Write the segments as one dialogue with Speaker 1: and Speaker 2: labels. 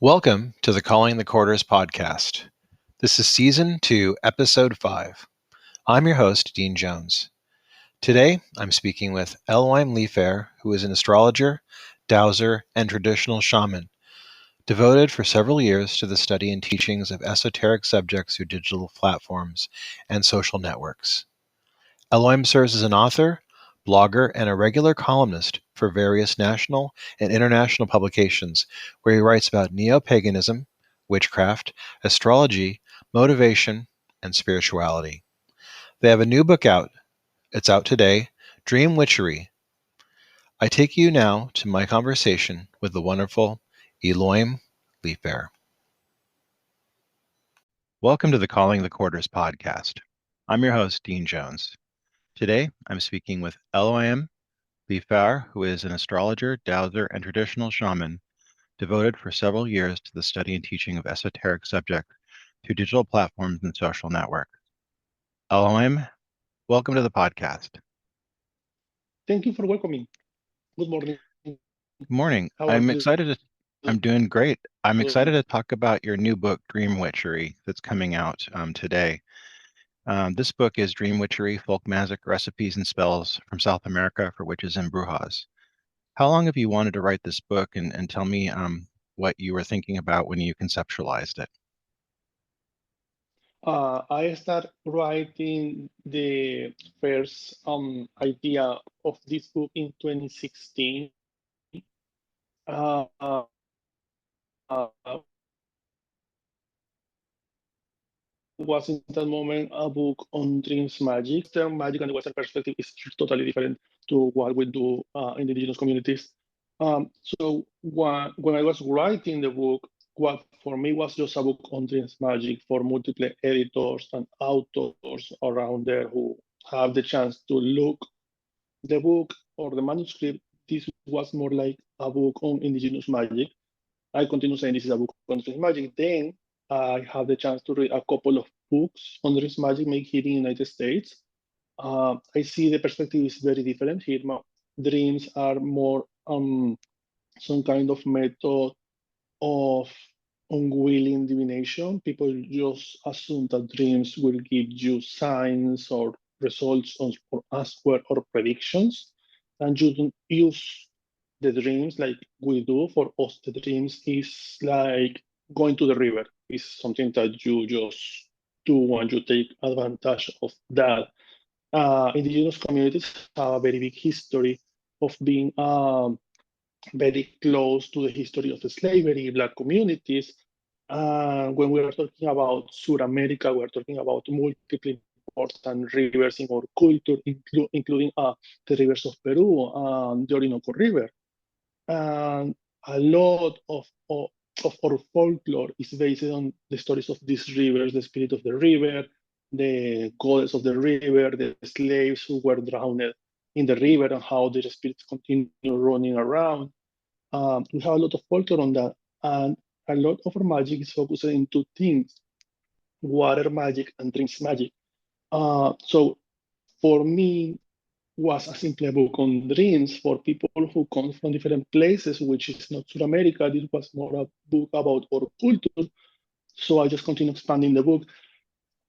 Speaker 1: Welcome to the Calling the Quarters podcast. This is Season 2, Episode 5. I'm your host, Dean Jones. Today, I'm speaking with Elhoim Leafar, who is an astrologer, dowser, and traditional shaman, devoted for several years to the study and teachings of esoteric subjects through digital platforms and social networks. Elhoim serves as an author, blogger, and a regular columnist for various national and international publications where he writes about neo-paganism, witchcraft, astrology, motivation, and spirituality. They have a new book out. It's out today, Dream Witchery. I take you now to my conversation with the wonderful Elhoim Leafar. Welcome to the Calling the Quarters podcast. I'm your host, Dean Jones. Today, I'm speaking with Elhoim Leafar, who is an astrologer, dowser, and traditional shaman, devoted for several years to the study and teaching of esoteric subjects through digital platforms and social networks. Elhoim, welcome to the podcast.
Speaker 2: Thank you for welcoming. Good morning.
Speaker 1: Good morning.
Speaker 2: How are you?
Speaker 1: I'm doing great. I'm excited to talk about your new book, Dream Witchery, that's coming out today. This book is Dream Witchery, Folk Magic Recipes and Spells from South America for Witches and Brujas. How long have you wanted to write this book, and tell me what you were thinking about when you conceptualized it?
Speaker 2: I started writing the first idea of this book in 2016. Uh, uh, was in that moment a book on dreams magic. Western magic and the Western perspective is totally different to what we do in the indigenous communities. So when I was writing the book, what for me was just a book on dreams magic for multiple editors and authors around there who have the chance to look the book or the manuscript. This was more like a book on indigenous magic. I continue saying this is a book on dreams magic. Then I had the chance to read a couple of books on dreams magic made here in the United States. I see the perspective is very different here. Dreams are more some kind of method of unwilling divination. People just assume that dreams will give you signs or results or answer or predictions, and you don't use the dreams like we do. For us, the dreams is like going to the river. It's something that you just do and you take advantage of that. Indigenous communities have a very big history of being very close to the history of slavery, Black communities. When we are talking about South America, we're talking about multiple important rivers in our culture, including the rivers of Peru, the Orinoco River. And a lot of our folklore is based on the stories of these rivers, the spirit of the river, the goddess of the river, the slaves who were drowned in the river, and how their spirits continue running around. We have a lot of folklore on that, and a lot of our magic is focused in two things: water magic and dreams magic. So for me, was a simple book on dreams for people who come from different places, which is not South America. This was more a book about our culture. So I just continue expanding the book.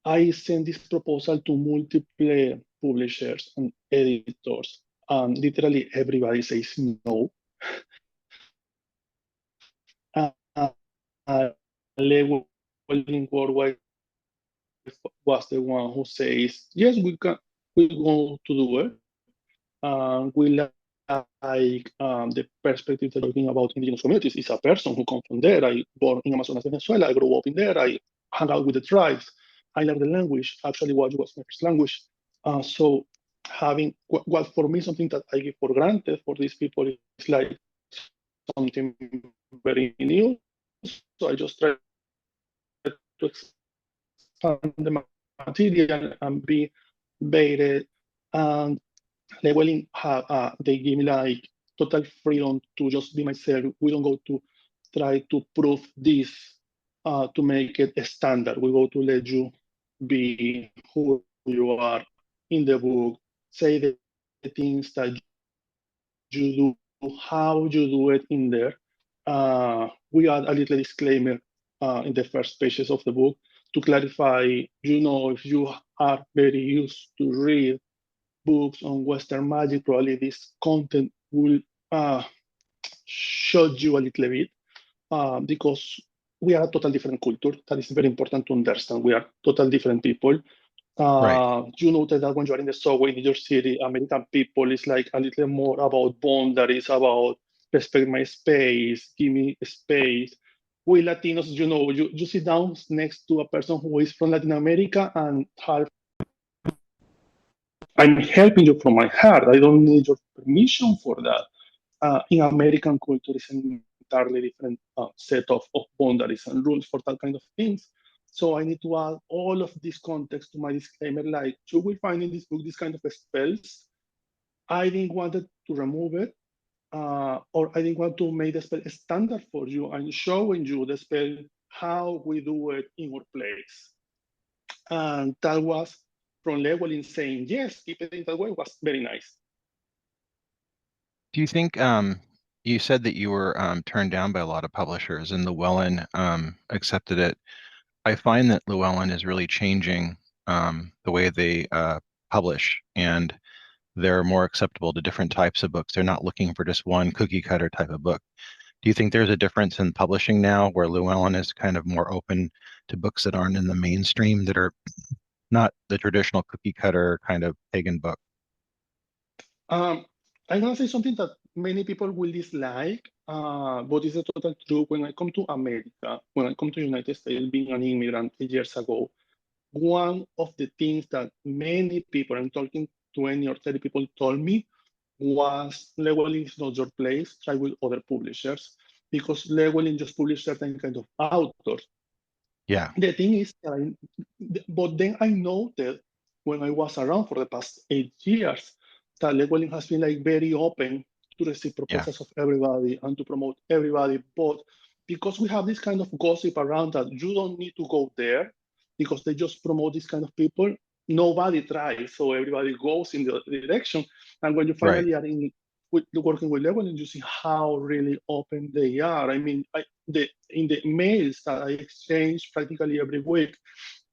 Speaker 2: I sent this proposal to multiple publishers and editors. Literally everybody says no. Lewin Worldwide was the one who says, yes, we go to do it. We like the perspective that you're talking about indigenous communities. Is a person who comes from there. I born in Amazonas, Venezuela. I grew up in there. I hang out with the tribes. I learned the language. Actually, what was my first language. So having what for me something that I give for granted for these people is like something very new. So I just try to expand the material and be baited. And labeling, they give me like total freedom to just be myself. We don't go to try to prove this to make it a standard. We go to let you be who you are in the book, say the things that you do, how you do it in there. we add a little disclaimer in the first pages of the book to clarify, if you are very used to read books on Western magic, probably this content will shock you a little bit because we are a total different culture. That is very important to understand. We are total different people.
Speaker 1: Right.
Speaker 2: You notice that when you are in the subway in New York City, American people is like a little more about boundaries, about respect my space, give me space. We Latinos, you sit down next to a person who is from Latin America and I'm helping you from my heart. I don't need your permission for that. In American culture, it's an entirely different set of boundaries and rules for that kind of things. So I need to add all of this context to my disclaimer. Like you will find in this book this kind of spells. I didn't want to remove it, or I didn't want to make the spell standard for you and showing you the spell how we do it in our place. And that was from Llewellyn saying, yes, keep it in that way, was very nice.
Speaker 1: Do you think you said that you were turned down by a lot of publishers and Llewellyn accepted it? I find that Llewellyn is really changing the way they publish, and they're more acceptable to different types of books. They're not looking for just one cookie cutter type of book. Do you think there's a difference in publishing now where Llewellyn is kind of more open to books that aren't in the mainstream, that are not the traditional cookie cutter kind of pagan book?
Speaker 2: I'm gonna say something that many people will dislike, but it's a total truth. When I come to America, when I come to United States, being an immigrant 8 years ago, one of the things that many people, I'm talking 20 or 30 people, told me was Llewellyn is not your place. Try with other publishers because Llewellyn just published certain kind of authors.
Speaker 1: Yeah.
Speaker 2: The thing is that but then I noted when I was around for the past 8 years that Llewellyn has been like very open to receive
Speaker 1: Yeah.
Speaker 2: proposals of everybody and to promote everybody. But because we have this kind of gossip around that you don't need to go there because they just promote this kind of people, nobody tries. So everybody goes in the direction. And when you
Speaker 1: Right.
Speaker 2: finally are working with Llewellyn, you see how really open they are. I mean, in the mails that I exchange practically every week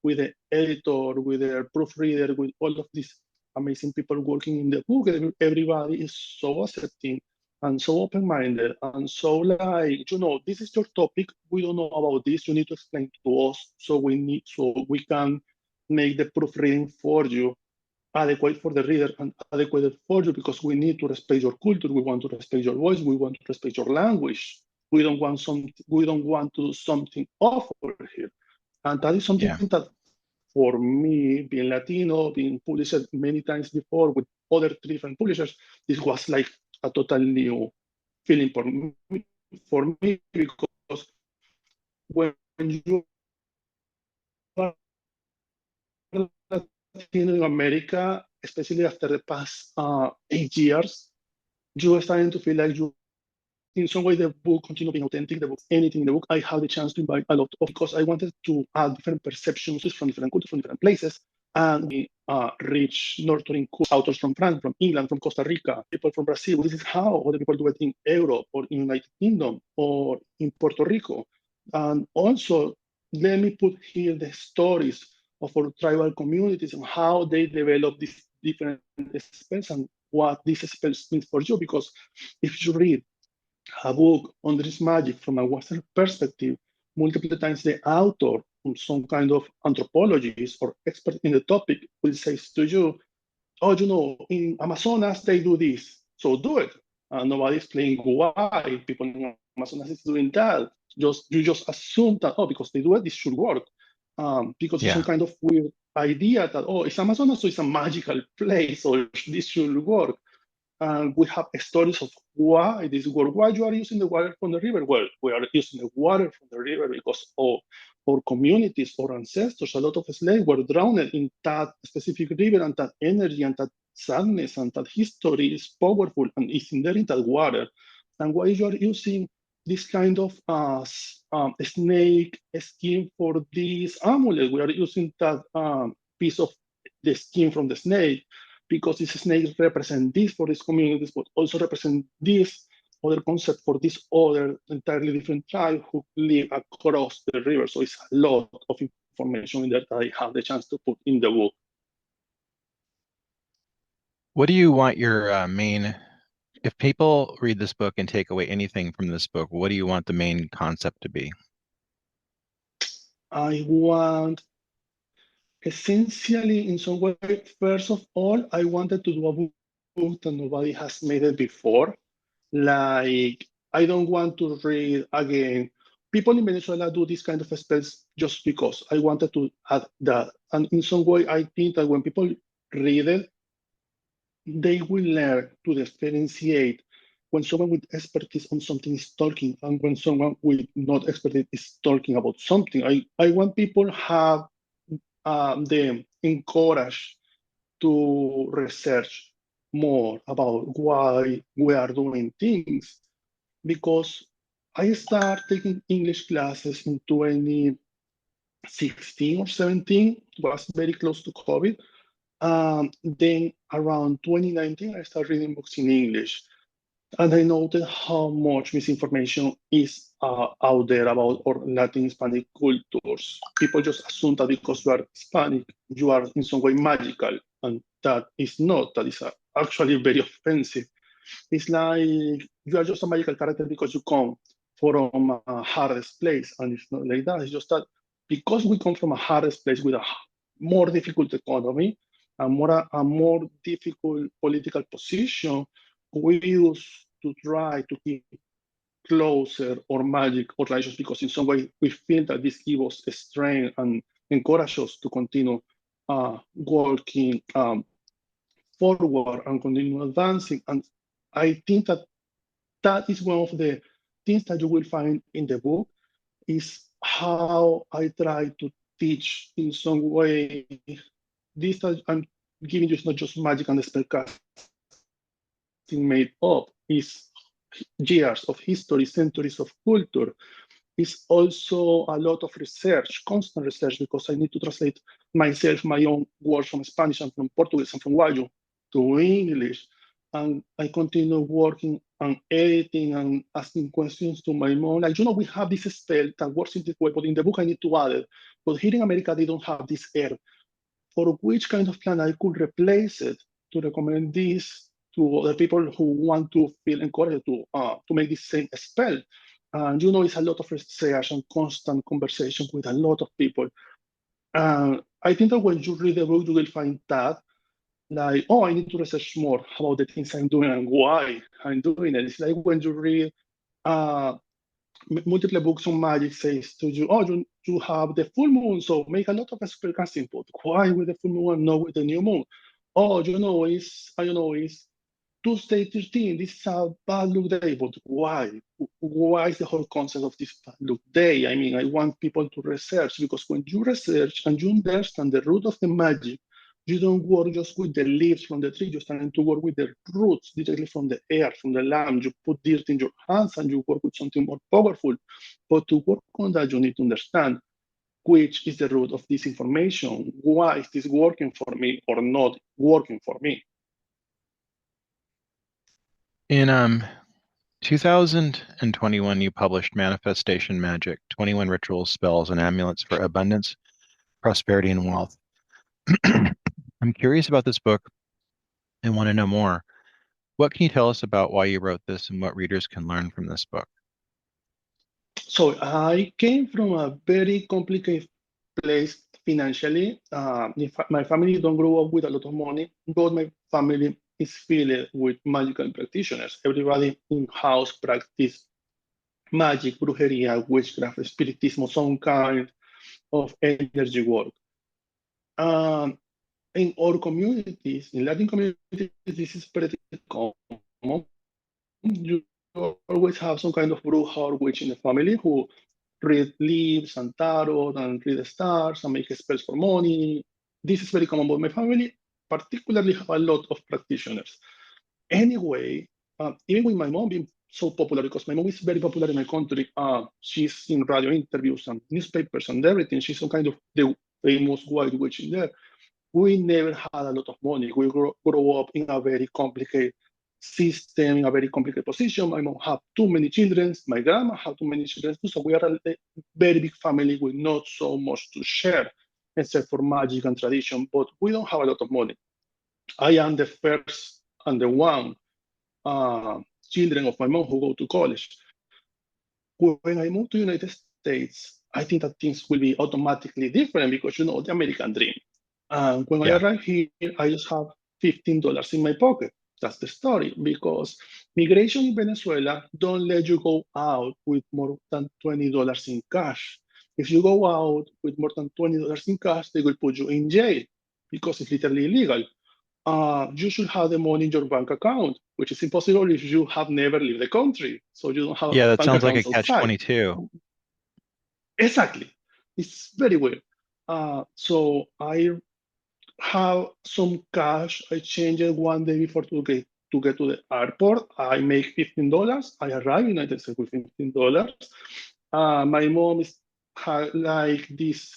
Speaker 2: with the editor, with the proofreader, with all of these amazing people working in the book, everybody is so accepting and so open-minded and so like, this is your topic. We don't know about this. You need to explain to us so we can make the proofreading for you adequate for the reader and adequate for you because we need to respect your culture. We want to respect your voice. We want to respect your language. We don't want to do something awful here. And that is something
Speaker 1: Yeah.
Speaker 2: that for me, being Latino, being published many times before with other different publishers, this was like a total new feeling for me because when you are Latino in America, especially after the past 8 years, you are starting to feel like you, in some way, the book continue being authentic. The book, anything in the book, I had the chance to invite a lot of because I wanted to add different perceptions from different cultures, from different places, and we reach nurturing authors from France, from England, from Costa Rica, people from Brazil. This is how other people do it in Europe or in United Kingdom or in Puerto Rico. And also, let me put here the stories of our tribal communities and how they develop these different spells and what these spells mean for you. Because if you read a book on this magic from a Western perspective, multiple times the author, some kind of anthropologist or expert in the topic, will say to you, oh, in Amazonas, they do this, so do it. Nobody's explaining why people in Amazonas is doing that. You just assume that, oh, because they do it, this should work. Because it's some
Speaker 1: Yeah.
Speaker 2: kind of weird idea that, oh, it's Amazonas, so it's a magical place, so this should work. And we have stories of why this work. Why you are using the water from the river? Well, we are using the water from the river because our communities, our ancestors, a lot of slaves were drowned in that specific river, and that energy and that sadness and that history is powerful and is in there in that water. And why you are using this kind of snake skin for this amulet? We are using that piece of the skin from the snake because these snakes represent this for these communities, but also represent this other concept for this other entirely different tribe who live across the river. So it's a lot of information in there that I have the chance to put in the book.
Speaker 1: What do you want your if people read this book and take away anything from this book, what do you want the main concept to be?
Speaker 2: I want, essentially, in some way, first of all, I wanted to do a book that nobody has made it before. Like, I don't want to read again. People in Venezuela do this kind of spells just because I wanted to add that. And in some way, I think that when people read it, they will learn to differentiate when someone with expertise on something is talking and when someone with not expertise is talking about something. I want people have the encourage to research more about why we are doing things, because I started taking English classes in 2016 or 17, was very close to COVID. Then around 2019, I started reading books in English. And I noted how much misinformation is out there about our Latin Hispanic cultures. People just assume that because you are Hispanic, you are in some way magical. And that is not. That is actually very offensive. It's like you are just a magical character because you come from a hardest place. And it's not like that. It's just that because we come from a hardest place with a more difficult economy, a more difficult political position, we use to try to keep closer or magic or relations because in some way we feel that this gives us strength and encourage us to continue working forward and continue advancing. And I think that that is one of the things that you will find in the book is how I try to teach in some way this that I'm giving you is not just magic and spellcasting made up, is years of history, centuries of culture. It's also a lot of research, constant research, because I need to translate myself, my own words from Spanish and from Portuguese and from Wayo to English. And I continue working and editing and asking questions to my mom. Like, we have this spell that works in this way, but in the book I need to add it. But here in America, they don't have this air. For which kind of plan I could replace it to recommend this to the people who want to feel encouraged to make this same spell. And it's a lot of research and constant conversation with a lot of people. I think that when you read the book, you will find that, like, oh, I need to research more about the things I'm doing and why I'm doing it. It's like when you read multiple books on magic says to you, oh, you have the full moon, so make a lot of spellcasting, but why with the full moon and not with the new moon? Oh, it's Tuesday 13, this is a bad luck day, but why? Why is the whole concept of this bad luck day? I mean, I want people to research, because when you research and you understand the root of the magic, you don't work just with the leaves from the tree, you're starting to work with the roots directly from the air, from the land. You put dirt in your hands and you work with something more powerful. But to work on that, you need to understand which is the root of this information. Why is this working for me or not working for me?
Speaker 1: In 2021, you published Manifestation Magic, 21 Rituals, Spells, and Amulets for Abundance, Prosperity, and Wealth. I'm curious about this book and want to know more. What can you tell us about why you wrote this and what readers can learn from this book?
Speaker 2: So I came from a very complicated place financially. My family don't grow up with a lot of money, but my family is filled with magical practitioners. Everybody in house practice magic, brujeria, witchcraft, spiritism, some kind of energy work. In our communities, in Latin communities, this is pretty common. You always have some kind of bruja or witch in the family who read leaves and tarot and read the stars and make spells for money. This is very common, but my family particularly have a lot of practitioners. Anyway, even with my mom being so popular, because my mom is very popular in my country, she's in radio interviews and newspapers and everything. She's some kind of the famous white witch in there. We never had a lot of money. We grow up in a very complicated system in a very complicated position. My mom have too many children. My grandma have too many children too. So we are a very big family with not so much to share, except for magic and tradition. But we don't have a lot of money. I am the first and the one children of my mom who go to college. When I moved to United States, I think that things will be automatically different because the American dream. And when I arrived here, I just have $15 in my pocket. That's the story, because migration in Venezuela don't let you go out with more than $20 in cash. If you go out with more than $20 in cash, they will put you in jail because it's literally illegal. You should have the money in your bank account, which is impossible if you have never left the country. So you don't have
Speaker 1: That
Speaker 2: bank
Speaker 1: sounds like a
Speaker 2: accounts outside.
Speaker 1: catch-22.
Speaker 2: Exactly. It's very weird. So I have some cash. I changed it one day before to get to the airport. I make $15. I arrive in United States with $15. My mom is like this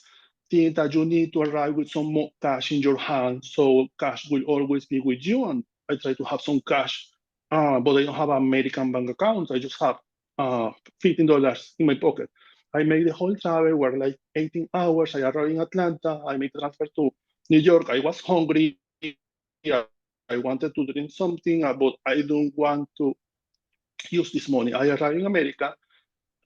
Speaker 2: thing that you need to arrive with some more cash in your hand, so cash will always be with you. And I try to have some cash, but I don't have American bank account. I just have $15 in my pocket. I make the whole travel, were like 18 hours. I arrive in Atlanta. I make the transfer to New York. I was hungry. I wanted to drink something, but I don't want to use this money. I arrived in America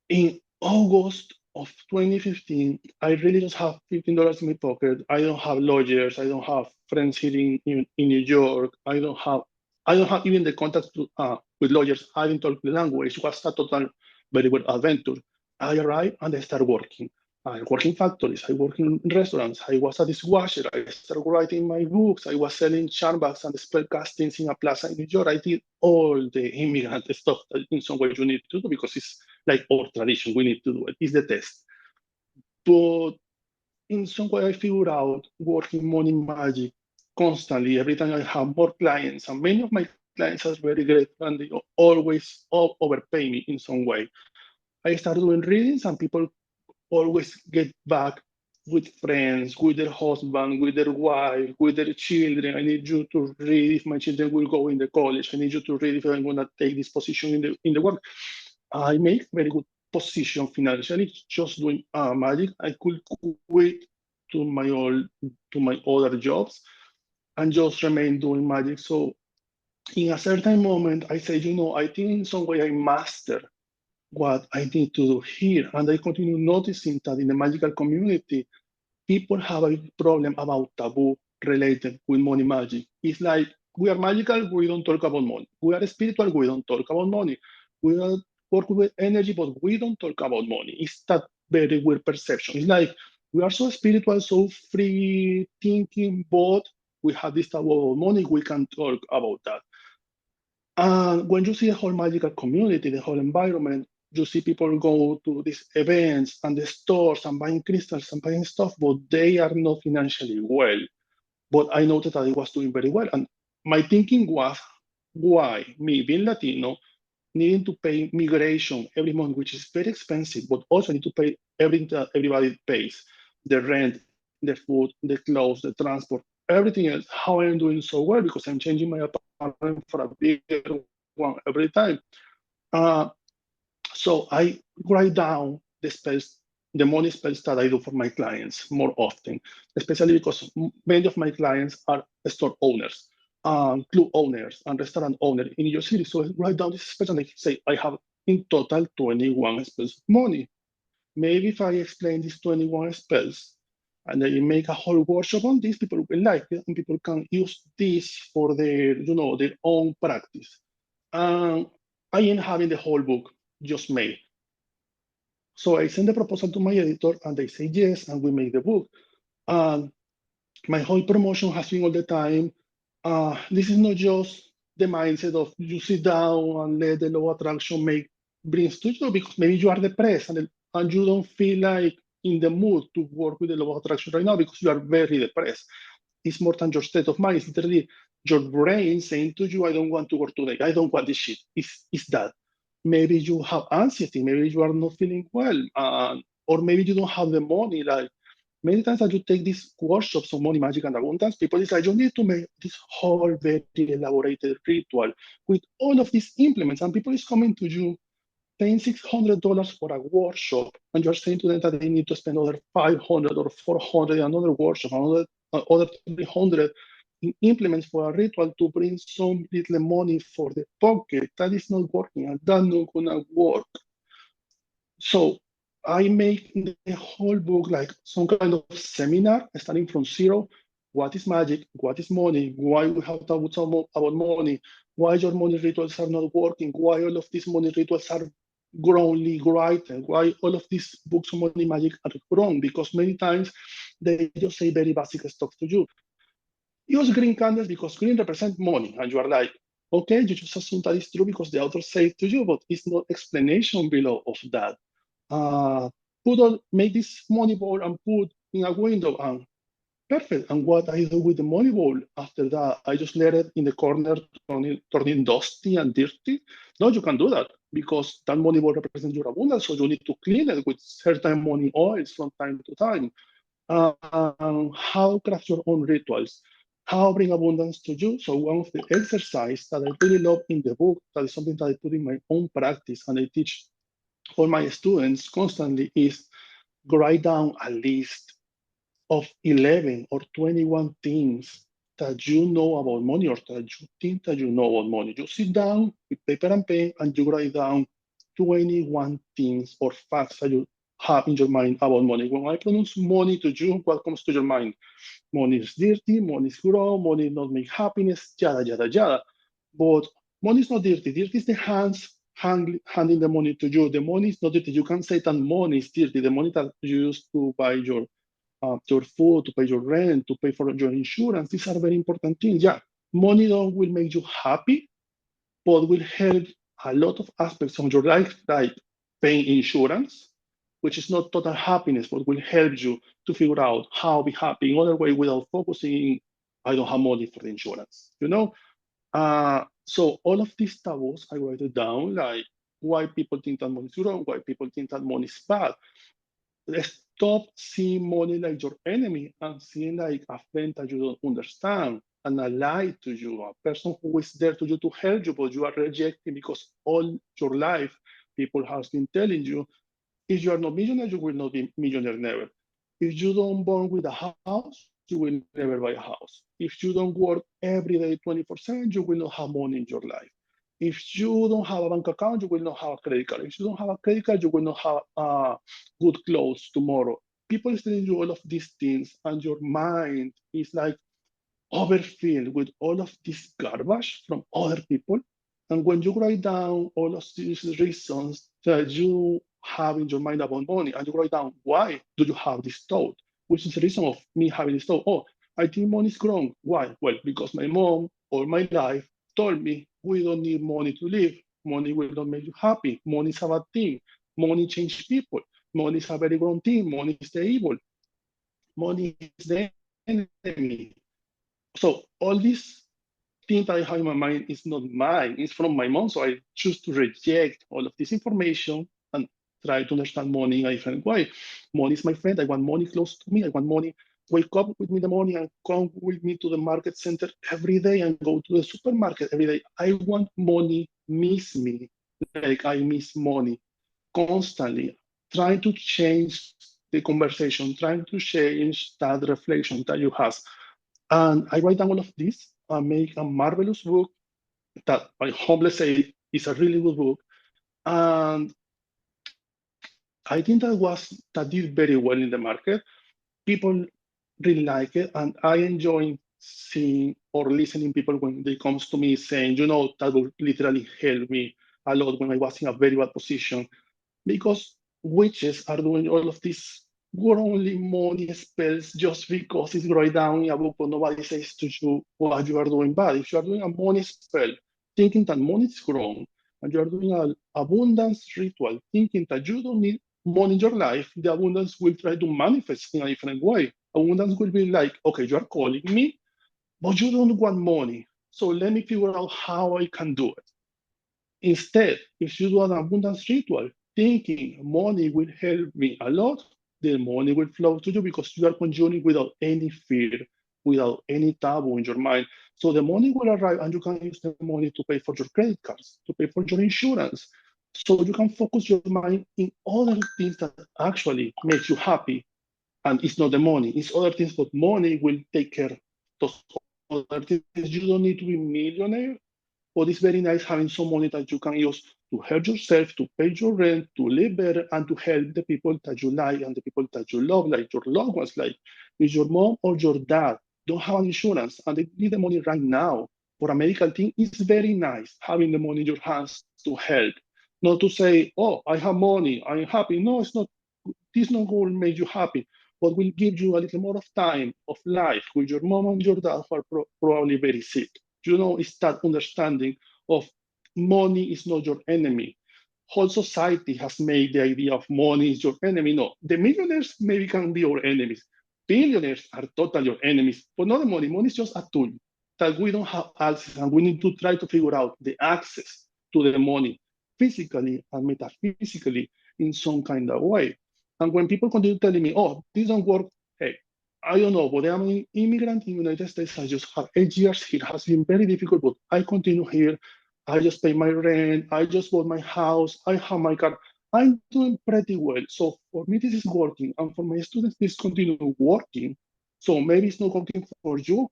Speaker 2: in August of 2015. I really just have $15 in my pocket. I don't have lawyers. I don't have friends here in New York. I don't have even the contact with lawyers. I didn't talk the language. It was a total very good adventure. I arrived and I started working. I work in factories. I work in restaurants. I was a dishwasher. I started writing my books. I was selling charm bags and spell castings in a plaza in New York. I did all the immigrant stuff that in some way you need to do because it's like our tradition. We need to do it. It's the test. But in some way, I figured out working money magic constantly. Every time I have more clients, and many of my clients are very great, and they always overpay me in some way. I started doing readings, and people always get back with friends, with their husband, with their wife, with their children. I need you to read if my children will go in the college. I need you to read if I'm going to take this position in the work. I make very good position financially just doing magic. I could quit to my other jobs and just remain doing magic. So in a certain moment, I say, I think in some way I master what I need to do here. And I continue noticing that in the magical community, people have a problem about taboo related with money magic. It's like we are magical, we don't talk about money. We are spiritual, we don't talk about money. We are work with energy, but we don't talk about money. It's that very weird perception. It's like we are so spiritual, so free thinking, but we have this taboo about money. We can talk about that. And when you see the whole magical community, the whole environment, you see people go to these events and the stores and buying crystals and buying stuff, but they are not financially well. But I noticed that I was doing very well. And my thinking was, why me, being Latino, needing to pay migration every month, which is very expensive, but also need to pay everything that everybody pays, the rent, the food, the clothes, the transport, everything else. How I am doing so well because I'm changing my apartment for a bigger one every time. Uh, so I write down the spells, the money spells that I do for my clients more often, especially because many of my clients are store owners, club owners, and restaurant owners in your city. So I write down this spells and I say I have in total 21 spells of money. Maybe if I explain these 21 spells and I make a whole workshop on this, people will like it and people can use this for their own practice. And I am having the whole book just made. So I send the proposal to my editor and they say yes, and we make the book. And my whole promotion has been all the time. This is not just the mindset of you sit down and let the law of attraction brings to you because maybe you are depressed and you don't feel like in the mood to work with the law of attraction right now because you are very depressed. It's more than your state of mind. It's literally your brain saying to you, I don't want to work today. I don't want this shit. It's that. Maybe you have anxiety. Maybe you are not feeling well. Or maybe you don't have the money. Like Many times that you take these workshops on money, magic, and abundance, people decide you need to make this whole very elaborated ritual with all of these implements, and people is coming to you paying $600 for a workshop, and you're saying to them that they need to spend another 500 or 400 in another workshop, other 300 in implements for a ritual to bring some little money for the pocket. That is not working, and that's not gonna work. So I make the whole book like some kind of seminar, starting from zero. What is magic? What is money? Why we have to talk about money? Why your money rituals are not working? Why all of these money rituals are wrongly written? Why all of these books on money magic are wrong? Because many times they just say very basic stuff to you. Use green candles because green represents money, and you are like, okay, you just assume that is true because the author says to you, but it's no explanation below of that. Make this money ball and put in a window, and perfect. And what I do with the money ball after that, I just let it in the corner, turning dusty and dirty. No, you can do that because that money ball represents your abundance. So you need to clean it with certain money oils from time to time. How craft your own rituals, how bring abundance to you. So one of the exercises that I really love in the book, that is something that I put in my own practice and I teach all my students constantly, is write down a list of 11 or 21 things that you know about money or that you think that you know about money. You sit down with paper and pen and you write down 21 things or facts that you have in your mind about money. When I pronounce money to you, what comes to your mind? Money is dirty, money is gross, money not make happiness, yada, yada, yada. But money is not dirty. Dirty is the hands handing the money to you. The money is not dirty. You can't say that money is dirty. The money that you use to buy your food, to pay your rent, to pay for your insurance, these are very important things. Yeah, money don't will make you happy, but will help a lot of aspects of your life, like paying insurance, which is not total happiness, but will help you to figure out how to be happy in other way without focusing, I don't have money for the insurance, you know? So all of these taboos, I write it down, like why people think that money is wrong, why people think that money is bad. Stop seeing money like your enemy and seeing like a friend that you don't understand and a lie to you, a person who is there to you to help you, but you are rejecting because all your life people have been telling you, if you are not millionaire, you will not be millionaire never. If you don't born with a house, you will never buy a house. If you don't work every day 24/7, you will not have money in your life. If you don't have a bank account, you will not have a credit card. If you don't have a credit card, you will not have good clothes tomorrow. People is telling you all of these things, and your mind is like overfilled with all of this garbage from other people. And when you write down all of these reasons that you have in your mind about money, and you write down why do you have this thought, which is the reason of me having this thought. Oh, I think money is wrong. Why? Well, because my mom all my life told me we don't need money to live. Money will not make you happy. Money is a bad thing. Money changes people. Money is a very wrong thing. Money is the evil. Money is the enemy. So all these things that I have in my mind is not mine, it's from my mom. So I choose to reject all of this information and try to understand money in a different way. Money is my friend. I want money close to me. I want money wake up with me in the morning and come with me to the market center every day and go to the supermarket every day. I want money miss me like I miss money constantly, trying to change the conversation, trying to change that reflection that you have. And I write down all of this and make a marvelous book that I humbly say is a really good book. And I think that did very well in the market. People really like it, and I enjoy seeing or listening people when they comes to me saying, that will literally help me a lot when I was in a very bad position because witches are doing all of these only money spells just because it's written down in a book, but nobody says to you what you are doing bad. If you are doing a money spell, thinking that money is wrong, and you are doing an abundance ritual, thinking that you don't need money in your life, the abundance will try to manifest in a different way. Abundance will be like, okay, you are calling me, but you don't want money. So let me figure out how I can do it. Instead, if you do an abundance ritual, thinking money will help me a lot, the money will flow to you because you are conjuring without any fear, without any taboo in your mind. So the money will arrive and you can use the money to pay for your credit cards, to pay for your insurance. So you can focus your mind in other things that actually makes you happy. And it's not the money, it's other things, but money will take care of those other things. You don't need to be millionaire, but it's very nice having some money that you can use to help yourself, to pay your rent, to live better, and to help the people that you like and the people that you love, like your loved ones, like if your mom or your dad don't have an insurance and they need the money right now for a medical thing, it's very nice having the money in your hands to help. Not to say, oh, I have money, I'm happy. No, it's not. This not will make you happy, but will give you a little more of time, of life with your mom and your dad who are probably very sick. You know, it's that understanding of money is not your enemy. Whole society has made the idea of money is your enemy. No, the millionaires maybe can be your enemies. Billionaires are totally your enemies, but not the money. Money is just a tool that we don't have access, and we need to try to figure out the access to the money physically and metaphysically in some kind of way. And when people continue telling me, oh, this don't work, hey, I don't know, but I'm an immigrant in the United States. I just have 8 years. It has been very difficult, but I continue here. I just pay my rent. I just bought my house. I have my car. I'm doing pretty well. So for me, this is working. And for my students, this continue working. So maybe it's not working for you.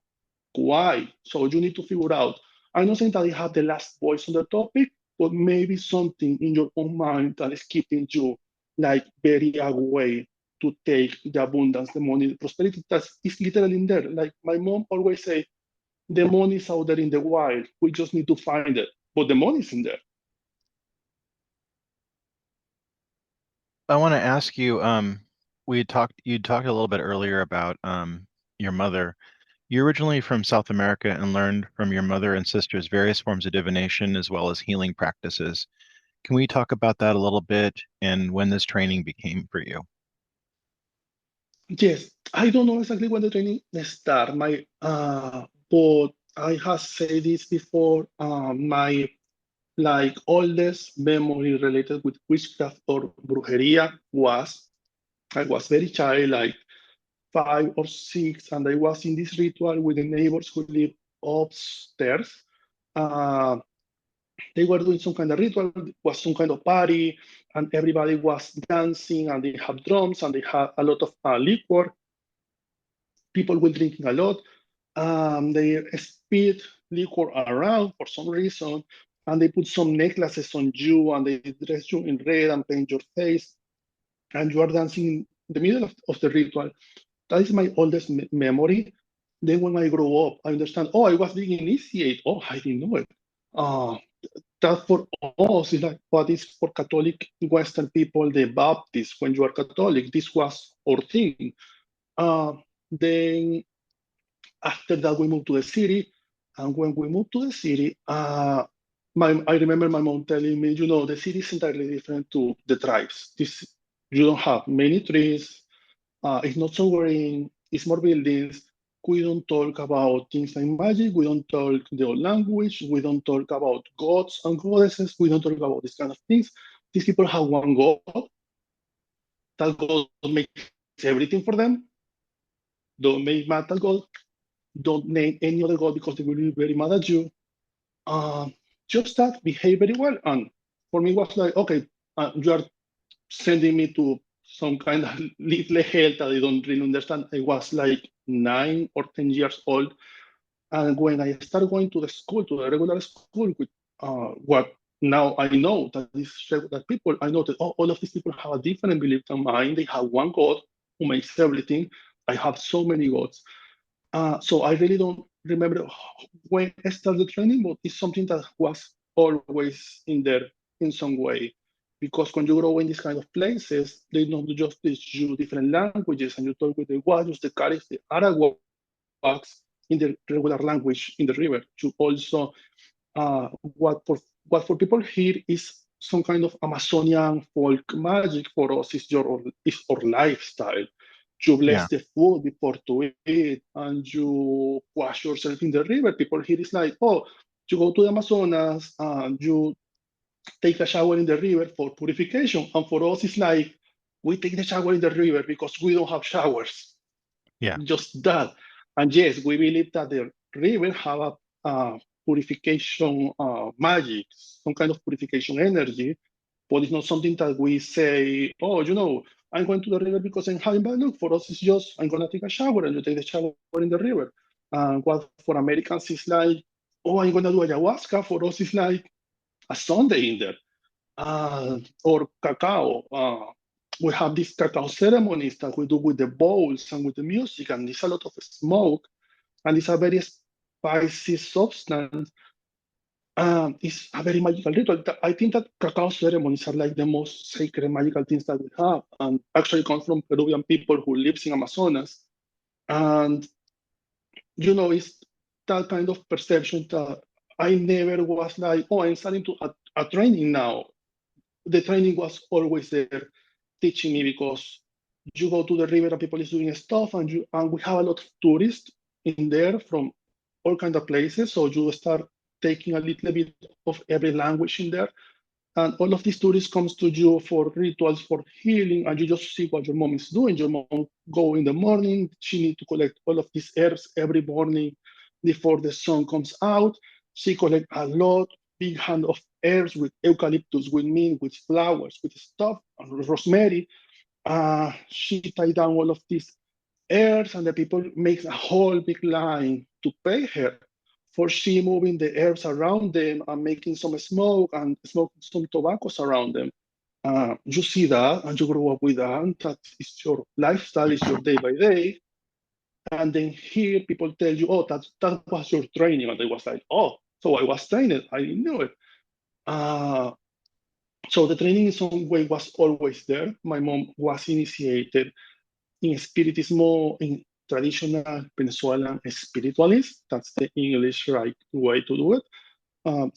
Speaker 2: Why? So you need to figure out. I'm not saying that you have the last voice on the topic, but maybe something in your own mind that is keeping you like very away to take the abundance, the money, the prosperity that is literally in there. Like my mom always say, the money is out there in the wild. We just need to find it. But the money is in there.
Speaker 1: I want to ask you, you talked a little bit earlier about your mother. You're originally from South America and learned from your mother and sisters various forms of divination as well as healing practices. Can we talk about that a little bit and when this training became for you?
Speaker 2: Yes, I don't know exactly when the training start. But I have said this before. My like oldest memory related with witchcraft or brujeria was I was very child, like 5 or 6, and I was in this ritual with the neighbors who live upstairs. Uh, they were doing some kind of ritual, it was some kind of party, and everybody was dancing, and they have drums, and they had a lot of liquor. People were drinking a lot. They spit liquor around for some reason, and they put some necklaces on you, and they dress you in red and paint your face, and you are dancing in the middle of the ritual. That is my oldest memory. Then when I grow up, I understand, oh, I was being initiated. Oh, I didn't know it. Uh, that for us is like what is for Catholic Western people, the Baptist, when you are Catholic, this was our thing. Then after that, we moved to the city. And when we moved to the city, I remember my mom telling me, you know, the city is entirely different to the tribes. You don't have many trees. It's not so green. It's more buildings. We don't talk about things like magic. We don't talk the old language. We don't talk about gods and goddesses. We don't talk about these kind of things. These people have one God. That God makes everything for them. Don't make mad that God. Don't name any other God because they will be very mad at you. Uh, just that behave very well. And for me, it was like, okay, you are sending me to some kind of little hell that I don't really understand. I was like 9 or 10 years old. And when I started going to the school, to the regular school, with what now I know that that people, I know that all of these people have a different belief than mine. They have one God who makes everything. I have so many gods. So I really don't remember when I started the training, but it's something that was always in there in some way. Because when you grow in these kind of places, they don't just teach you different languages and you talk with the Guayos, the Caris, the Arawakas in the regular language in the river. You also, what for people here is some kind of Amazonian folk magic. For us is our lifestyle. You
Speaker 1: Yeah.
Speaker 2: bless the food before to eat, and you wash yourself in the river. People here is like, oh, you go to the Amazonas and you take a shower in the river for purification. And for us, it's like we take the shower in the river because we don't have showers.
Speaker 1: Yeah.
Speaker 2: Just that. And yes, we believe that the river have a purification magic, some kind of purification energy, but it's not something that we say, oh, I'm going to the river because I'm having bad luck. For us, it's just, I'm going to take a shower and you take the shower in the river. And what for Americans is like, oh, I'm going to do ayahuasca. For us, it's like a Sunday in there. Or cacao. We have these cacao ceremonies that we do with the bowls and with the music, and there's a lot of smoke, and it's a very spicy substance. It's a very magical ritual. I think that cacao ceremonies are like the most sacred magical things that we have, and actually come from Peruvian people who lives in Amazonas. And it's that kind of perception that I never was like, oh, I'm starting to a training now. The training was always there teaching me because you go to the river and people is doing stuff and we have a lot of tourists in there from all kind of places. So you start taking a little bit of every language in there. And all of these tourists comes to you for rituals, for healing, and you just see what your mom is doing. Your mom go in the morning, she need to collect all of these herbs every morning before the sun comes out. She collect a lot, big hand of herbs with eucalyptus, with mint, with flowers, with stuff, and rosemary. She tie down all of these herbs, and the people make a whole big line to pay her for she moving the herbs around them and making some smoke and smoking some tobaccos around them. You see that and you grow up with that, and that is your lifestyle, is your day by day. And then here people tell you, oh, that was your training. And they was like, oh, so I was trained. I didn't know it. Uh, so the training in some way was always there. My mom was initiated in Spiritismo, in traditional Venezuelan spiritualist. That's the English right way to do it.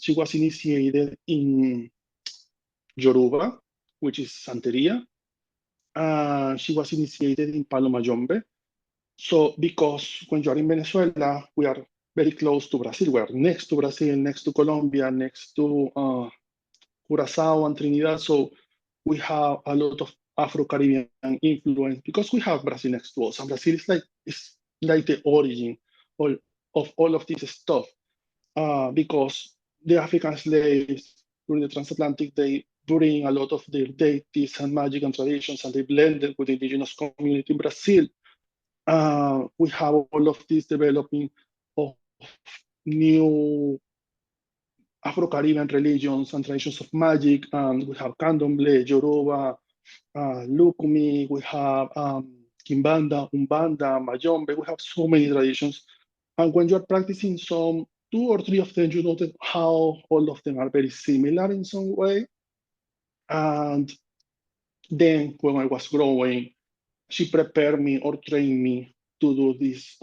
Speaker 2: She was initiated in Yoruba, which is Santeria. She was initiated in Palo Mayombe. So, because when you are in Venezuela, we are very close to Brazil. We are next to Brazil, next to Colombia, next to Curacao and Trinidad. So, we have a lot of Afro-Caribbean influence because we have Brazil next to us. And Brazil is like the origin of all of this stuff. Because the African slaves during the transatlantic, they bring a lot of their deities and magic and traditions, and they blend it with the indigenous community in Brazil. We have all of this developing of new Afro-Caribbean religions and traditions of magic, and we have Candomblé, Yoruba, Lukumi, we have Kimbanda, Umbanda, Mayombe, we have so many traditions. And when you're practicing some, two or three of them, you notice how all of them are very similar in some way. And then when I was growing, she prepared me or trained me to do these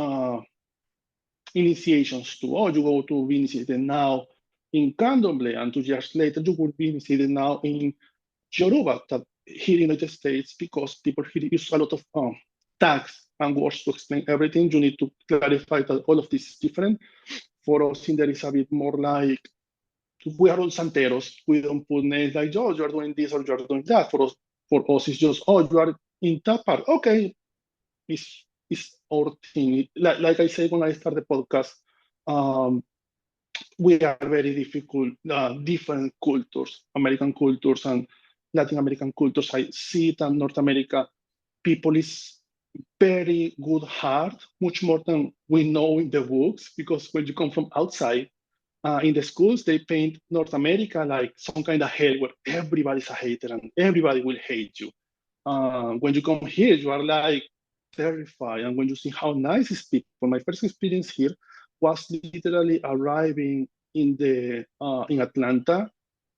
Speaker 2: initiations to, oh, you go to be initiated now in Candomblé, and 2 years later, you will be initiated now in Yoruba, that here in the United States, because people here use a lot of tags and words to explain everything, you need to clarify that all of this is different. For us, in there is a bit more like, we are all santeros. We don't put names like, oh, you are doing this or you are doing that. For us, it's just, oh, you are in that part. Okay, it's our thing. Like I said when I started the podcast, um, we are very different cultures, American cultures and Latin American cultures. I see it in North America. People is very good heart, much more than we know in the books, because when you come from outside, in the schools, they paint North America like some kind of hell where everybody's a hater and everybody will hate you. When you come here, you are like terrified. And when you see how nice these people, my first experience here was literally arriving in Atlanta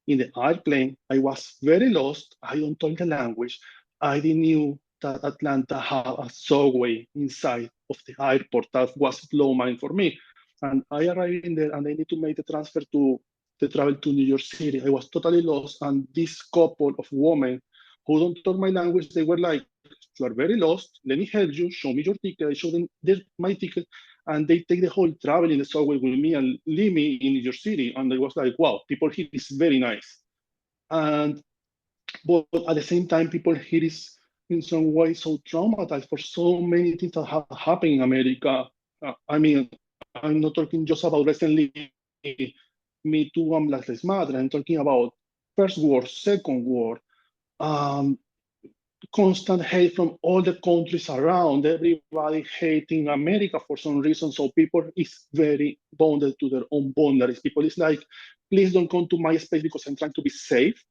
Speaker 2: in the airplane. I was very lost. I don't talk the language. I didn't knew that Atlanta had a subway inside of the airport. That was blow mind for me. And I arrived in there and I need to make the transfer to the travel to New York City. I was totally lost. And this couple of women who don't talk my language, they were like, you are very lost. Let me help you. Show me your ticket. I show them my ticket. And they take the whole travel in the subway with me and leave me in New York City. And I was like, wow, people here is very nice. And but at the same time, people here is in some way so traumatized for so many things that have happened in America. I mean, I'm not talking just about recently Me Too and Black Lives Matter. I'm talking about First War, Second War, um, constant hate from all the countries around, everybody hating America for some reason. So people is very bonded to their own boundaries. People is like, please don't come to my space because I'm trying to be safe.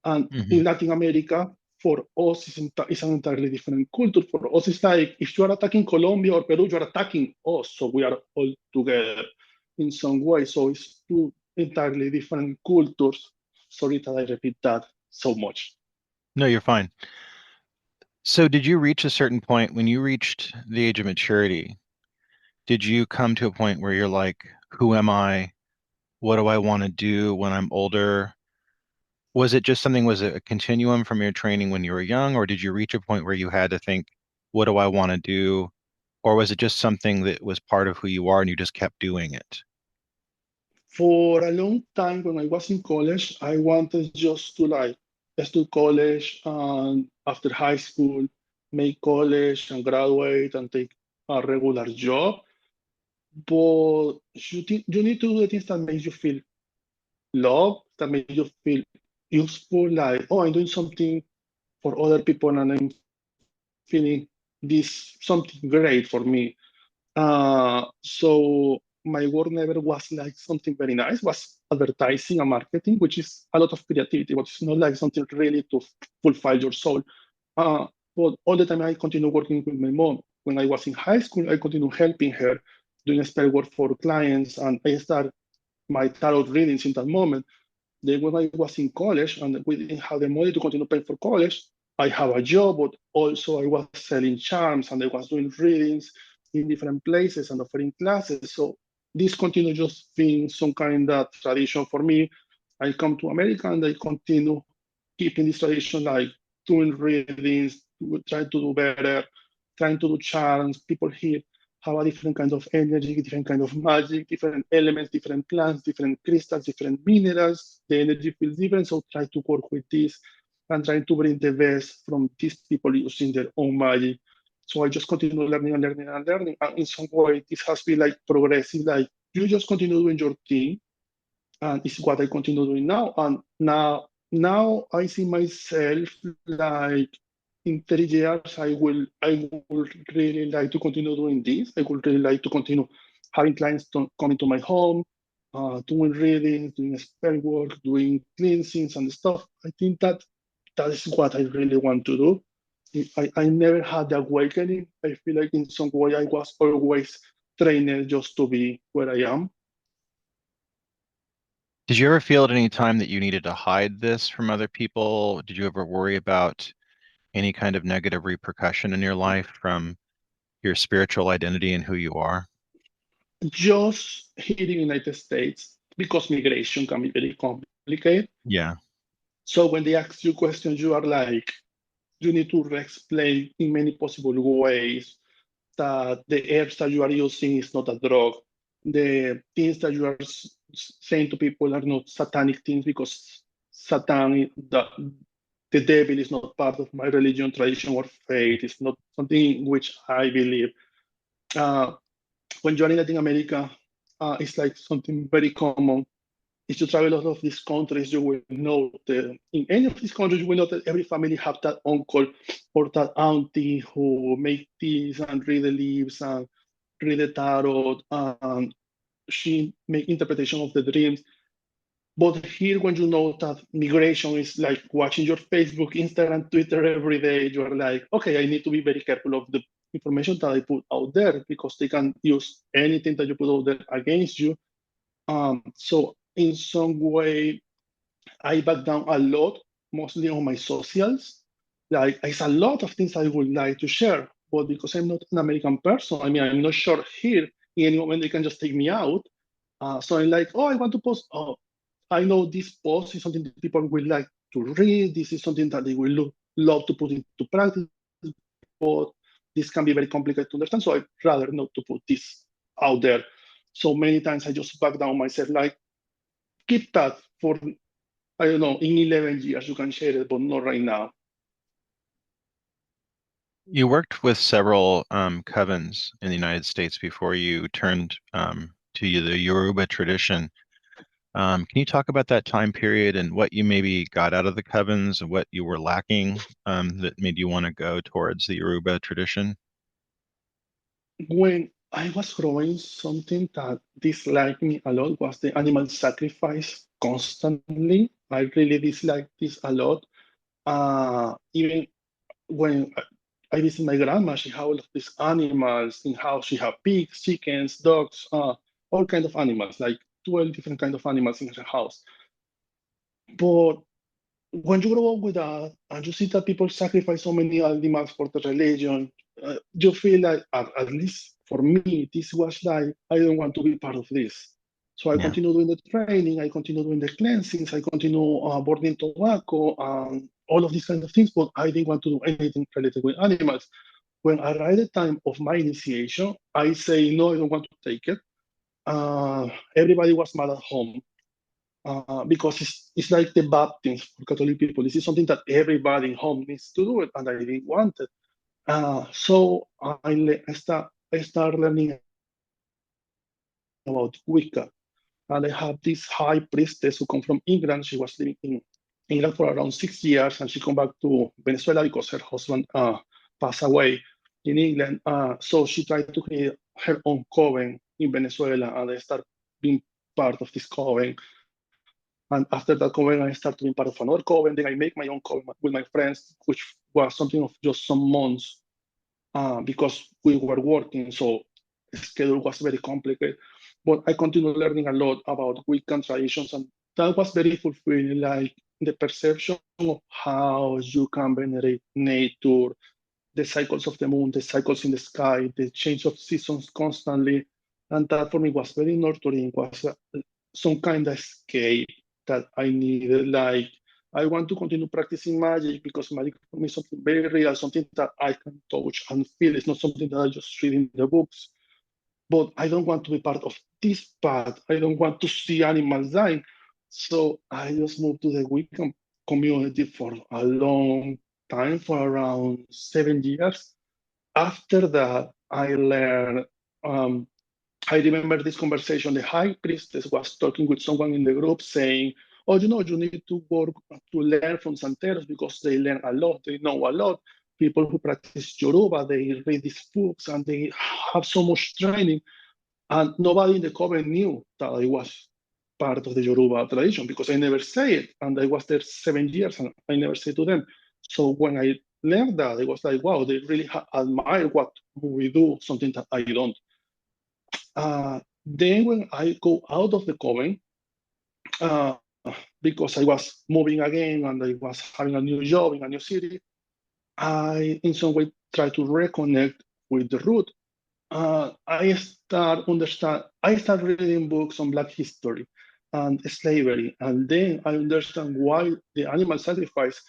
Speaker 2: And
Speaker 1: Hmm.
Speaker 2: in Latin America, for us, it's an entirely different culture. For us, it's like if you are attacking Colombia or Peru, you are attacking us. So we are all together in some way. So it's two entirely different cultures. Sorry that I repeat that so much.
Speaker 1: No, you're fine. So, did you reach a certain point when you reached the age of maturity? Did you come to a point where you're like, who am I? What do I want to do when I'm older? Was it just something, was it a continuum from your training when you were young, or did you reach a point where you had to think, what do I want to do? Or was it just something that was part of who you are and you just kept doing it?
Speaker 2: For a long time when I was in college, I wanted just to like study college and after high school, make college and graduate and take a regular job. But you need to do the things that make you feel love, that make you feel useful, like, oh, I'm doing something for other people and I'm feeling this something great for me. So my work never was like something very nice. It was advertising and marketing, which is a lot of creativity, but it's not like something really to fulfill your soul. Uh, but all the time I continued working with my mom. When I was in high school, I continued helping her doing spell work for clients, and I started my tarot readings in that moment. Then when I was in college and we didn't have the money to continue paying for college, I have a job, but also I was selling charms and I was doing readings in different places and offering classes. So this continued just being some kind of tradition for me. I come to America and I continue keeping this tradition, like doing readings, trying to do better, trying to do charms. People here have a different kind of energy, different kind of magic, different elements, different plants, different crystals, different minerals. The energy feels different, so try to work with this and trying to bring the best from these people using their own magic. So I just continue learning and learning and learning. And in some way, this has been like progressive, like you just continue doing your thing, and it's what I continue doing now. And now I see myself like in 30 years, I will really like to continue doing this. I would really like to continue having clients coming to my home, doing readings, doing spell work, doing cleansings and stuff. I think that that is what I really want to do. I never had the awakening. I feel like in some way I was always trained just to be where I am.
Speaker 1: Did you ever feel at any time that you needed to hide this from other people? Did you ever worry about any kind of negative repercussion in your life from your spiritual identity and who you are?
Speaker 2: Just here in the United States, because migration can be very complicated.
Speaker 1: Yeah.
Speaker 2: So when they ask you questions, you are like, you need to explain in many possible ways that the herbs that you are using is not a drug. The things that you are saying to people are not satanic things because Satan, the devil is not part of my religion, tradition, or faith. It's not something in which I believe. Uh, when you're in Latin America, it's like something very common. If you travel a lot of these countries, you will know that in any of these countries, you will know that every family have that uncle or that auntie who make teas and read the leaves and read the tarot, and she make interpretation of the dreams. But here, when you know that migration is like watching your Facebook, Instagram, Twitter every day, you are like, okay, I need to be very careful of the information that I put out there because they can use anything that you put out there against you. So in some way, I back down a lot, mostly on my socials. Like, it's a lot of things I would like to share, but because I'm not an American person, I mean, I'm not sure here in any moment they can just take me out. So I'm like, oh, I want to post. Oh, I know this post is something that people will like to read. This is something that they will love to put into practice, but this can be very complicated to understand. So I'd rather not to put this out there. So many times I just back down myself, like, keep that for, I don't know, in 11 years you can share it, but not right now.
Speaker 1: You worked with several covens in the United States before you turned to the Yoruba tradition. Can you talk about that time period and what you maybe got out of the covens and what you were lacking that made you want to go towards the Yoruba tradition?
Speaker 2: When I was growing, something that disliked me a lot was the animal sacrifice constantly. I really disliked this a lot. Even when I visit my grandma, she had all of these animals in house. She had pigs, chickens, dogs, all kind of animals, like 12 different kind of animals in her house. But when you grow up with that and you see that people sacrifice so many animals for the religion, you feel like, at least for me, this was like, I don't want to be part of this. So I
Speaker 1: Yeah.
Speaker 2: continue doing the training, I continue doing the cleansings, I continue burning tobacco, all of these kind of things, but I didn't want to do anything related with animals. When I arrived at the time of my initiation, I say, no, I don't want to take it. Everybody was mad at home because it's like the baptism for Catholic people. This is something that everybody in home needs to do it, and I didn't want it. So I start learning about Wicca, and I have this high priestess who come from England. She was living in England for around 6 years, and she come back to Venezuela because her husband passed away in England. So she tried to create her own coven in Venezuela, and I start being part of this coven. And after that coven, I started being part of another coven. Then I make my own coven with my friends, which was something of just some months because we were working. So the schedule was very complicated. But I continued learning a lot about Wiccan traditions, and that was very fulfilling. Like the perception of how you can venerate nature, the cycles of the moon, the cycles in the sky, the change of seasons constantly. And that for me was very nurturing, was some kind of escape that I needed. Like, I want to continue practicing magic because magic for me is something very real, something that I can touch and feel. It's not something that I just read in the books. But I don't want to be part of this path. I don't want to see animals dying. So I just moved to the Wiccan community for a long time, for around 7 years. After that, I learned, I remember this conversation. The high priestess was talking with someone in the group saying, oh, you need to work to learn from Santeros because they learn a lot, they know a lot. People who practice Yoruba, they read these books and they have so much training. And nobody in the coven knew that I was part of the Yoruba tradition because I never say it. And I was there 7 years and I never said to them. So when I learned that, I was like, wow, they really admire what we do, something that I don't. Then when I go out of the coven, uh, because I was moving again and I was having a new job in a new city, I in some way try to reconnect with the root. I start reading books on Black history and slavery, and then I understand why the animal sacrifice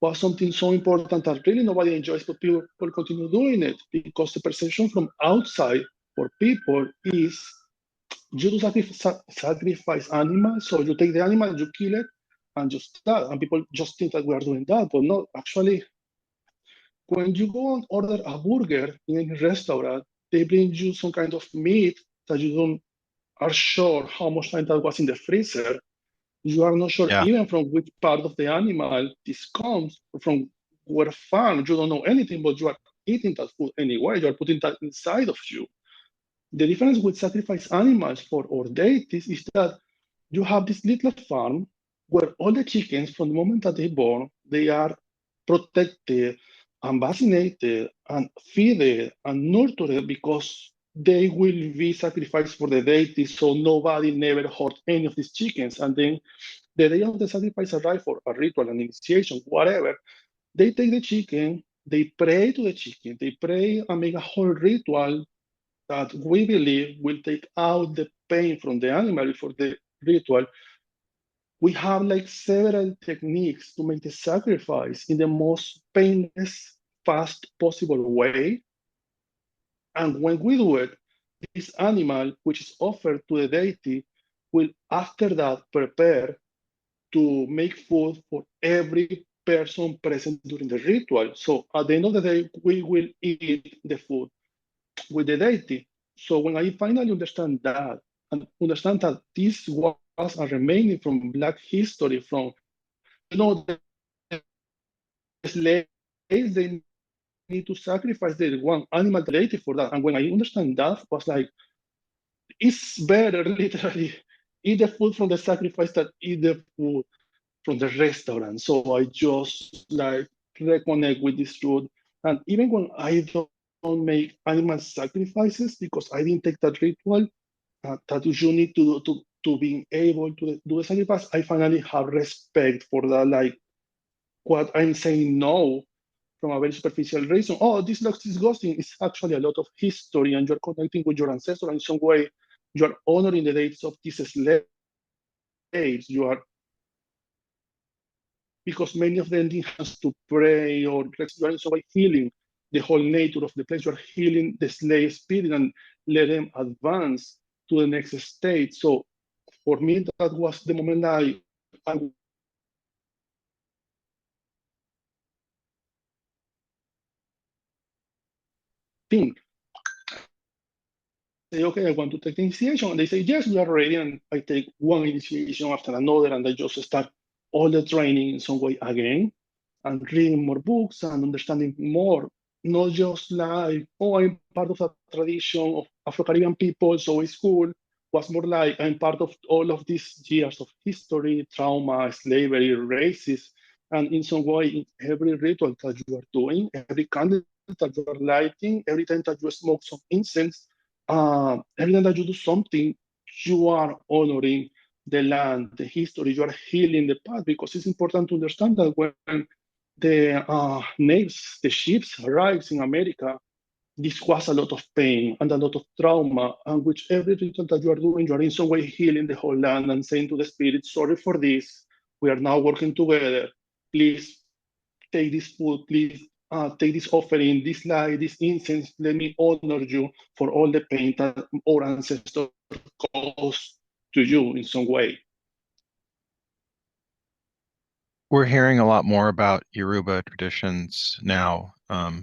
Speaker 2: was something so important that really nobody enjoys, but people continue doing it because the perception from outside for people is you do sacrifice animals, so you take the animal, you kill it, and just that. And people just think that we are doing that, but no, actually, when you go and order a burger in any restaurant, they bring you some kind of meat that you don't are sure how much time that was in the freezer. You are not sure
Speaker 1: Yeah.
Speaker 2: even from which part of the animal this comes, from what farm. You don't know anything, but you are eating that food anyway. You are putting that inside of you. The difference with sacrifice animals for our deities is that you have this little farm where all the chickens, from the moment that they born, they are protected and vaccinated and fed and nurtured because they will be sacrificed for the deity, so nobody never hurt any of these chickens. And then the day of the sacrifice arrives for a ritual, an initiation, whatever. They take the chicken, they pray to the chicken, they pray and make a whole ritual that we believe will take out the pain from the animal before the ritual. We have like several techniques to make the sacrifice in the most painless, fast possible way. And when we do it, this animal, which is offered to the deity, will after that prepare to make food for every person present during the ritual. So at the end of the day, we will eat the food with the deity. So when I finally understand that and understand that this was a remaining from Black history, from the slaves, they need to sacrifice the one animal deity for that. And when I understand that, was like, it's better literally eat the food from the sacrifice than eat the food from the restaurant. So I just like reconnect with this truth. And even when I don't make animal sacrifices because I didn't take that ritual that you need to do to being able to do the sacrifice, I finally have respect for that. Like what I'm saying no from a very superficial reason. Oh, this looks disgusting. It's actually a lot of history, and you're connecting with your ancestors in some way. You're honoring the dates of these slaves. You are, because many of them didn't have to pray, or you are in some way healing the whole nature of the place. You're healing the slave spirit and let them advance to the next state. So for me, that was the moment I think, say, okay, I want to take the initiation. And they say, yes, we are ready. And I take one initiation after another, and I just start all the training in some way again, and reading more books and understanding more, not just like, oh, I'm part of a tradition of Afro-Caribbean people, so it's cool. Was more like I'm part of all of these years of history, trauma, slavery, racism, and in some way, in every ritual that you are doing, every candle that you are lighting, every time that you smoke some incense, every time that you do something, you are honoring the land, the history, you are healing the past, because it's important to understand that when the natives, the ships arrives in America, this was a lot of pain and a lot of trauma, and which every ritual that you are doing, you are in some way healing the whole land and saying to the spirit, sorry for this, we are now working together, please take this food, please take this offering, this light, this incense, let me honor you for all the pain that our ancestors caused to you in some way.
Speaker 1: We're hearing a lot more about Yoruba traditions now,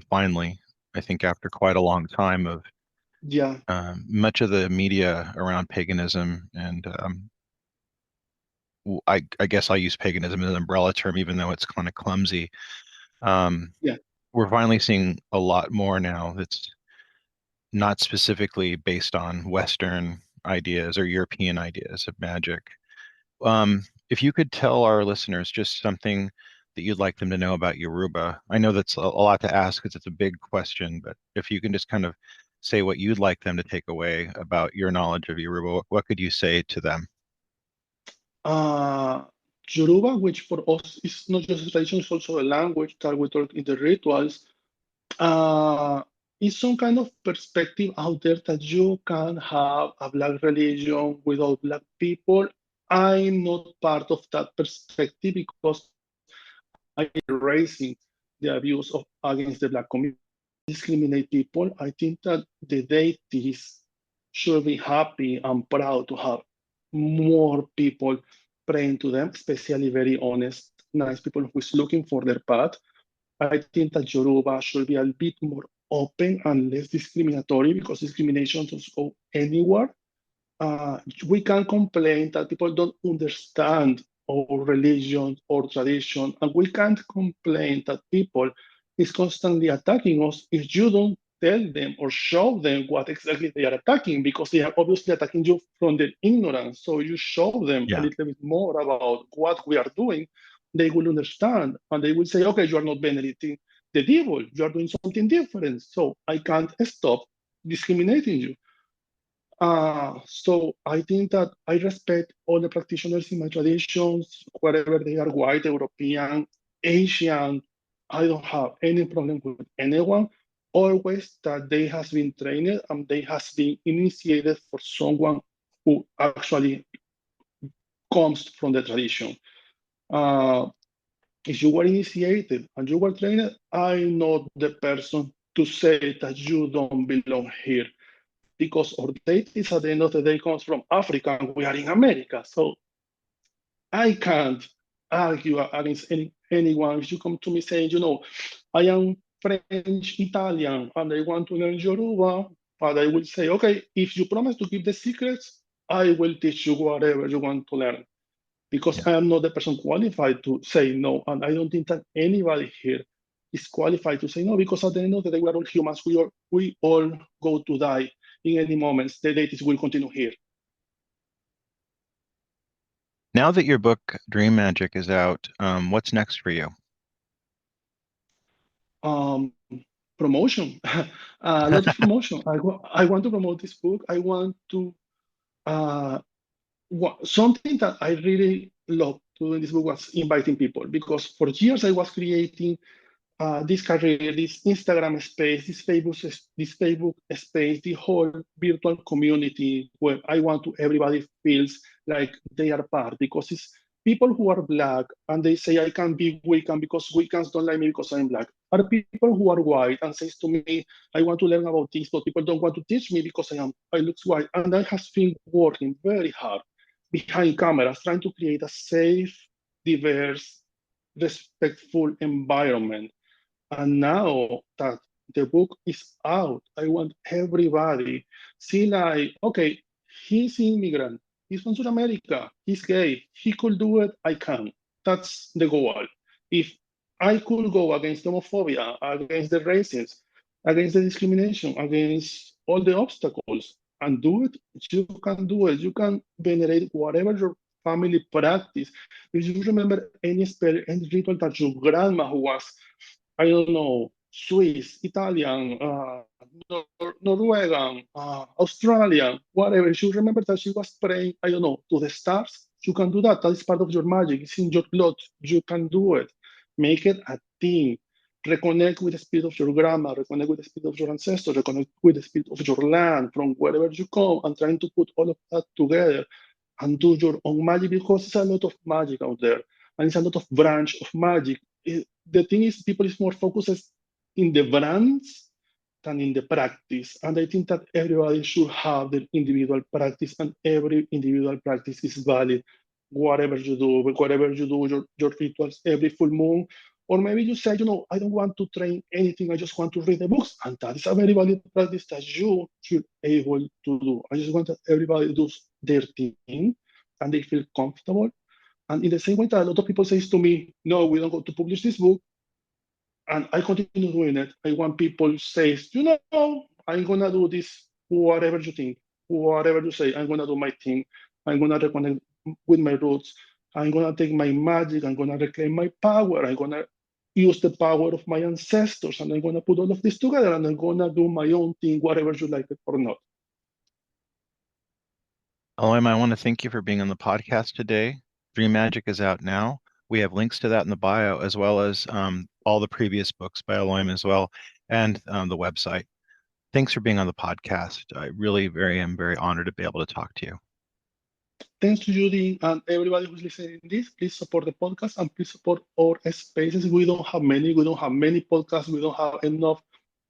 Speaker 1: finally, I think after quite a long time of
Speaker 2: Yeah,
Speaker 1: much of the media around paganism. And I guess I'll use paganism as an umbrella term, even though it's kind of clumsy. Um,
Speaker 2: yeah.
Speaker 1: we're finally seeing a lot more now that's not specifically based on Western ideas or European ideas of magic. If you could tell our listeners just something that you'd like them to know about Yoruba. I know that's a lot to ask because it's a big question, but if you can just kind of say what you'd like them to take away about your knowledge of Yoruba, what could you say to them?
Speaker 2: Uh, Yoruba, which for us is not just a tradition, it's also a language that we talk in the rituals, uh, is some kind of perspective out there that you can have a Black religion without Black people. I'm not part of that perspective because I raising the abuse of against the Black community, discriminate people. I think that the deities should be happy and proud to have more people praying to them, especially very honest, nice people who is looking for their path. I think that Yoruba should be a bit more open and less discriminatory, because discrimination doesn't go anywhere. We can complain that people don't understand our religion or tradition, and we can't complain that people is constantly attacking us if you don't tell them or show them what exactly they are attacking, because they are obviously attacking you from their ignorance. So you show them a
Speaker 1: Yeah.
Speaker 2: little bit more about what we are doing, they will understand, and they will say, okay, you are not venerating the devil, you are doing something different, so I can't stop discriminating you. So I think that I respect all the practitioners in my traditions, whether they are white, European, Asian. I don't have any problem with anyone. Always that they has been trained and they has been initiated for someone who actually comes from the tradition. Uh, if you were initiated and you were trained, I'm not the person to say that you don't belong here, because our deities at the end of the day comes from Africa and we are in America. So I can't argue against anyone. If you come to me saying, I am French Italian and I want to learn Yoruba, but I will say, okay, if you promise to keep the secrets, I will teach you whatever you want to learn. Because
Speaker 1: Yeah.
Speaker 2: I am not the person qualified to say no. And I don't think that anybody here is qualified to say no, because at the end of the day, we are all humans. We all go to die in any moment. The deities will continue here.
Speaker 1: Now that your book Dream Magic is out, what's next for you?
Speaker 2: Um, Promotion, a lot of promotion. I want to promote this book. I want to, uh, something that I really love to do in this book was inviting people, because for years I was creating this career, this Instagram space, this Facebook space, the whole virtual community where I want to everybody feels like they are part, because it's people who are black and they say I can be Wiccan because Wiccans don't like me because I'm black. Are people who are white and says to me, I want to learn about this, but people don't want to teach me because I look white. And I have been working very hard behind cameras, trying to create a safe, diverse, respectful environment. And now that the book is out, I want everybody see like, okay, he's immigrant, he's from South America, he's gay, he could do it, I can. That's the goal. If I could go against homophobia, against the racism, against the discrimination, against all the obstacles, and do it, you can do it. You can venerate whatever your family practice. If you remember any spell, any ritual that your grandma who was, I don't know, Swiss, Italian, Norwegian, Australian, whatever. She remember that she was praying, I don't know, to the stars. You can do that. That is part of your magic. It's in your blood. You can do it. Make it a thing. Reconnect with the spirit of your grandma, reconnect with the spirit of your ancestors, reconnect with the spirit of your land, from wherever you come, and trying to put all of that together and do your own magic, because it's a lot of magic out there. And it's a lot of branch of magic. The thing is, people is more focused in the brands than in the practice. And I think that everybody should have their individual practice, and every individual practice is valid. Whatever you do, your rituals every full moon. Or maybe you say, I don't want to train anything, I just want to read the books. And that is a very valid practice that you should be able to do. I just want that everybody does their thing and they feel comfortable. And in the same way that a lot of people say to me, no, we don't go to publish this book, and I continue doing it. I want people say, I'm gonna do this, whatever you think, whatever you say, I'm gonna do my thing. I'm gonna reconnect with my roots. I'm gonna take my magic. I'm gonna reclaim my power. I'm gonna use the power of my ancestors, and I'm gonna put all of this together, and I'm gonna do my own thing, whatever you like it or not.
Speaker 1: Elhoim, I want to thank you for being on the podcast today. Dream Magic is out now. We have links to that in the bio, as well as all the previous books by Elhoim as well, and the website. Thanks for being on the podcast. I really am very honored to be able to talk to you.
Speaker 2: Thanks to Judy and everybody who's listening to this. Please support the podcast and please support our spaces. We don't have many. We don't have many podcasts. We don't have enough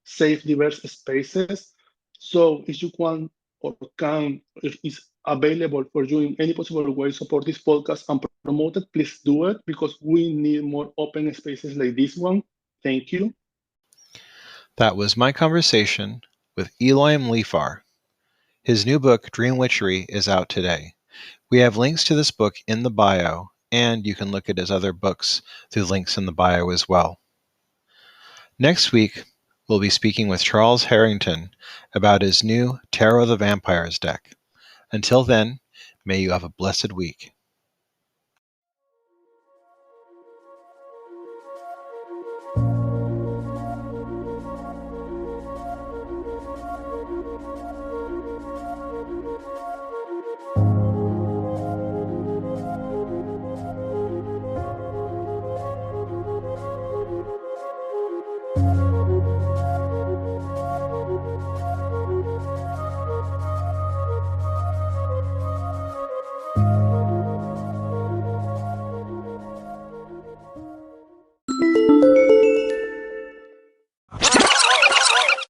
Speaker 2: safe, diverse spaces. So if you want or can, if it's available for you in any possible way, support this podcast and promote it, please do it, because we need more open spaces like this one. Thank you.
Speaker 1: That was my conversation with Elhoim Leafar. His new book, Dream Witchery, is out today. We have links to this book in the bio, and you can look at his other books through links in the bio as well. Next week, we'll be speaking with Charles Harrington about his new Tarot of the Vampires deck. Until then, may you have a blessed week.